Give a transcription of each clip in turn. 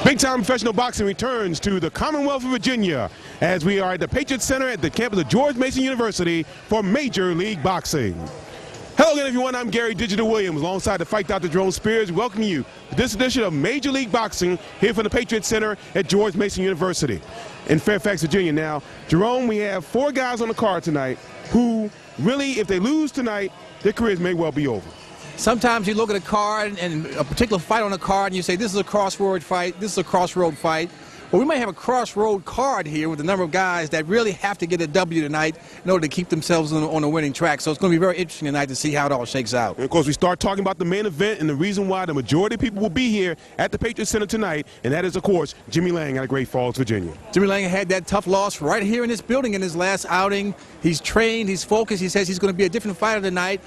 Big time professional boxing returns to the Commonwealth of Virginia as we are at the Patriot Center at the campus of George Mason University for Major League Boxing. Hello again, everyone. I'm Gary Digital Williams alongside the Fight Dr. Jerome Spears. Welcome you to this edition of Major League Boxing here from the Patriot Center at George Mason University in Fairfax, Virginia. Now, Jerome, we have 4 guys on the card tonight who really, if they lose tonight, their careers may well be over. Sometimes you look at a card and a particular fight on a card and you say, this is a crossroad fight, this is a crossroad fight. Well, we may have a crossroad card here with a number of guys that really have to get a W tonight in order to keep themselves on a winning track. So it's going to be very interesting tonight to see how it all shakes out. And of course, we start talking about the main event and the reason why the majority of people will be here at the Patriot Center tonight, and that is, of course, Jimmy Lang out of Great Falls, Virginia. Jimmy Lang had that tough loss right here in this building in his last outing. He's trained, he's focused, he says he's going to be a different fighter tonight.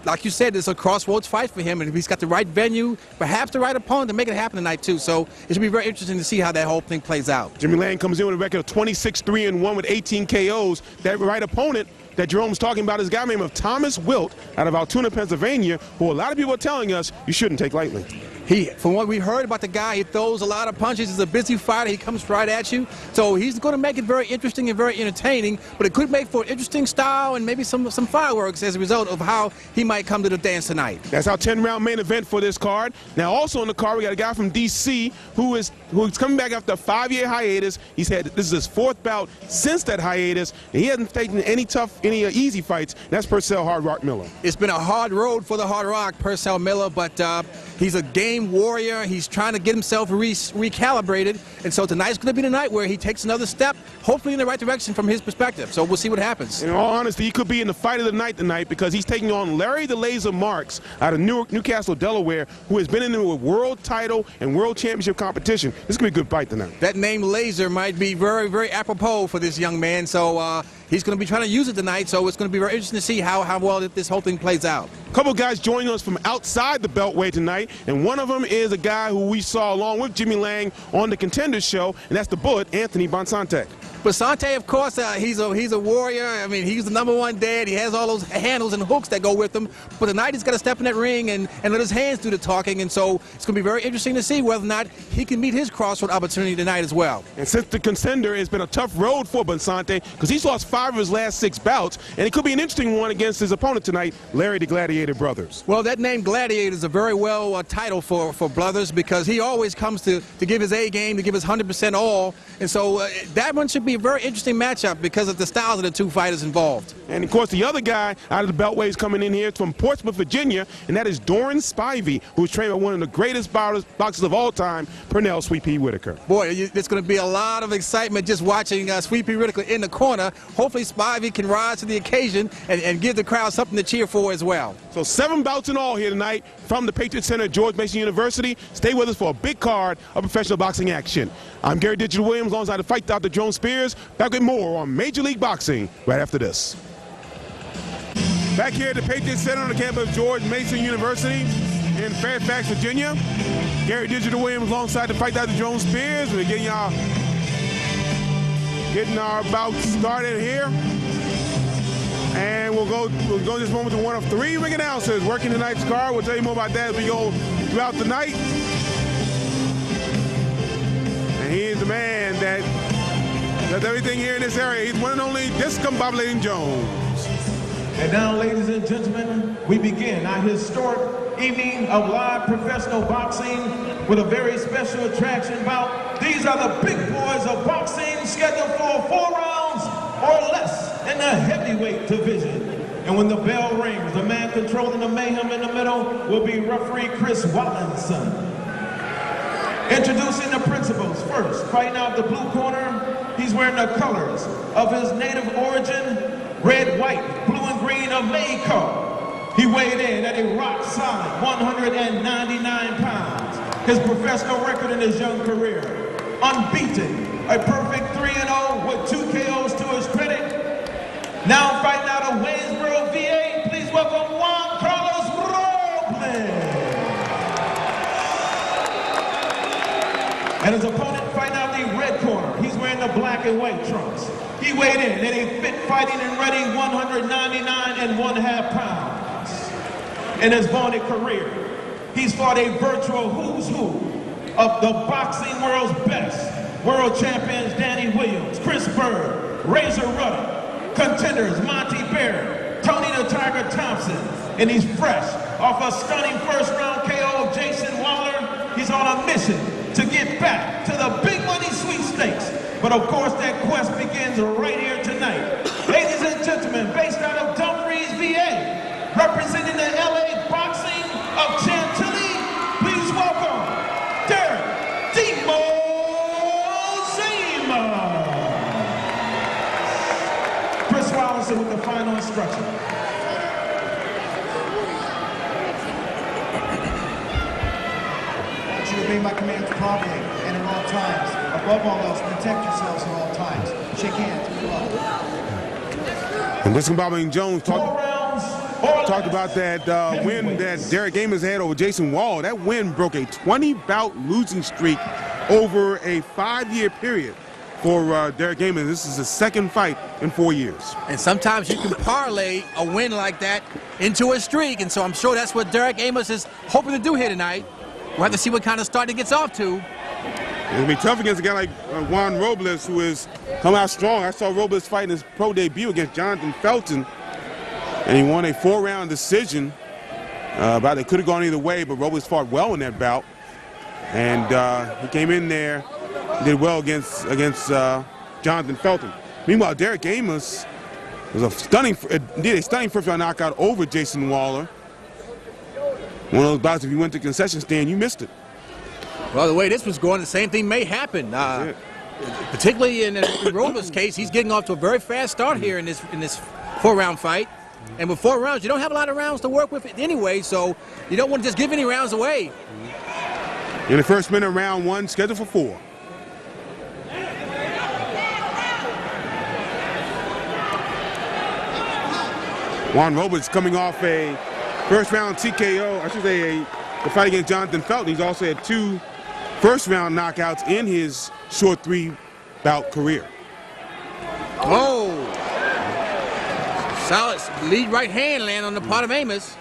Like you said, it's a crossroads fight for him, and if he's got the right venue, perhaps the right opponent to make it happen tonight too. So it should be very interesting to see how that whole thing plays out. Jimmy Lang comes in with a record of 26-3-1 with 18 KOs. That right opponent that Jerome's talking about is a guy named Thomas Wilt out of Altoona, Pennsylvania, who a lot of people are telling us you shouldn't take lightly. From what we heard about the guy, he throws a lot of punches. He's a busy fighter. He comes right at you. So he's going to make it very interesting and very entertaining, but it could make for an interesting style and maybe some fireworks as a result of how he might come to the dance tonight. That's our 10-round main event for this card. Now, also on the card, we got a guy from D.C. who's coming back after a 5-year hiatus. He's had, this is his 4th bout since that hiatus, and he hasn't taken any easy fights. That's Purcell Hard Rock Miller. It's been a hard road for the Hard Rock, Purcell Miller, but he's a game warrior. He's trying to get himself recalibrated, and so tonight's going to be the night where he takes another step, hopefully in the right direction from his perspective. So we'll see what happens. In all honesty, he could be in the fight of the night tonight because he's taking on Larry the Laser Marks out of Newcastle, Delaware, who has been in a world title and world championship competition. This could be a good fight tonight. That name Laser might be very, very apropos for this young man, so he's going to be trying to use it tonight, so it's going to be very interesting to see how well this whole thing plays out. A couple guys joining us from outside the Beltway tonight, and one of them is a guy who we saw along with Jimmy Lang on the Contenders show, and that's the Bullet, Anthony Bonsante. Bonsante, of course, he's a warrior. I mean, he's the #1 dad. He has all those handles and hooks that go with him. But tonight he's got to step in that ring and let his hands do the talking. And so it's going to be very interesting to see whether or not he can meet his crossroad opportunity tonight as well. And since the Contender, it's been a tough road for Bonsante because he's lost 5 of his last 6 bouts. And it could be an interesting one against his opponent tonight, Larry the Gladiator Brothers. Well, that name Gladiator is a very well title for Brothers because he always comes to give his A game, to give his 100% all. And so that one should be a very interesting matchup because of the styles of the 2 fighters involved. And of course, the other guy out of the Beltway is coming in here from Portsmouth, Virginia, and that is Doran Spivey, who's trained by one of the greatest boxers of all time, Pernell Sweet Pea Whitaker. Boy, there's going to be a lot of excitement just watching Sweet Pea Whitaker in the corner. Hopefully, Spivey can rise to the occasion and give the crowd something to cheer for as well. So 7 bouts in all here tonight from the Patriot Center at George Mason University. Stay with us for a big card of professional boxing action. I'm Gary Digital Williams alongside the Fight Dr. Jerome Spears. Back with more on Major League Boxing right after this. Back here at the Patriot Center on the campus of George Mason University in Fairfax, Virginia. Gary Digital Williams alongside the Fight Dr. Jerome Spears. We're getting our bouts started here. And we'll go this moment to one of 3 ring announcers working tonight's card. We'll tell you more about that as we go throughout the night. And he is the man that does everything here in this area. He's one and only Discombobulating Jones. And now, ladies and gentlemen, we begin our historic evening of live professional boxing with a very special attraction bout. These are the big boys of boxing, scheduled for 4 rounds or less in the heavyweight division. And when the bell rings, the man controlling the mayhem in the middle will be referee Chris Wallinson. Introducing the principals first, fighting out the blue corner, he's wearing the colors of his native origin, red, white, blue, and green of Mayco. He weighed in at a rock-solid 199 pounds. His professional record in his young career, unbeaten, a perfect 3-0 with 2 KOs to his credit. Now fighting out of Waynesboro, VA, please welcome Juan Carlos Robles. And his opponent fighting out the red corner, he's wearing the black and white trunks. He weighed in at a fit, fighting, and ready 199.5 pounds. In his vaunted career, he's fought a virtual who's who of the boxing world's best. World champions Danny Williams, Chris Bird, Razor Ruddock, contenders Monty Barrett, Tony the Tiger Thompson, and he's fresh off a stunning first-round KO of Jason Waller. He's on a mission to get back to the big money sweepstakes. But of course, that quest begins right here tonight. Ladies and gentlemen, based out of Dumfries, VA, representing the LA Boxing of Chantilly, please welcome Derek Demo Zema. Chris Wallace with the final instruction. I want you to obey my commands promptly and at all times. Above all else, protect yourselves at all times. Shake hands. And Briscoe Bobbing Jones talked about that win that Derek Amos had over Jason Wall. That win broke a 20-bout losing streak over a 5-year period for Derek Amos. This is his second fight in 4 years. And sometimes you can parlay a win like that into a streak, and so I'm sure that's what Derek Amos is hoping to do here tonight. We'll have to see what kind of start he gets off to. It'll be tough against a guy like Juan Robles, who has come out strong. I saw Robles fight in his pro debut against Jonathan Felton, and he won a 4-round decision. But it could have gone either way, but Robles fought well in that bout. And he came in there, did well against Jonathan Felton. Meanwhile, Derek Amos was did a stunning first-round knockout over Jason Waller. One of those bouts, if you went to the concession stand, you missed it. Well, the way this was going, the same thing may happen. Particularly in Robles' case, he's getting off to a very fast start here in this 4-round fight. And with 4 rounds, you don't have a lot of rounds to work with anyway, so you don't want to just give any rounds away. In the first minute of round 1, scheduled for 4. Juan Robles coming off a first-round TKO, I should say the fight against Jonathan Felton. He's also had 2 first-round knockouts in his short 3-bout career. Oh! Solid lead right hand land on the part of Amos.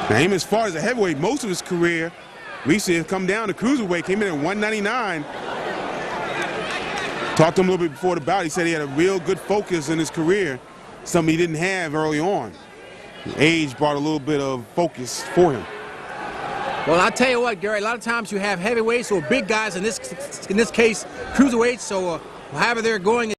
Now, Amos, as far as a heavyweight, most of his career recently has come down to cruiserweight, came in at 199. Talked to him a little bit before the bout. He said he had a real good focus in his career, something he didn't have early on. Age brought a little bit of focus for him. Well, I'll tell you what, Gary, a lot of times you have heavyweights or big guys, in this case, cruiserweights, so however they're going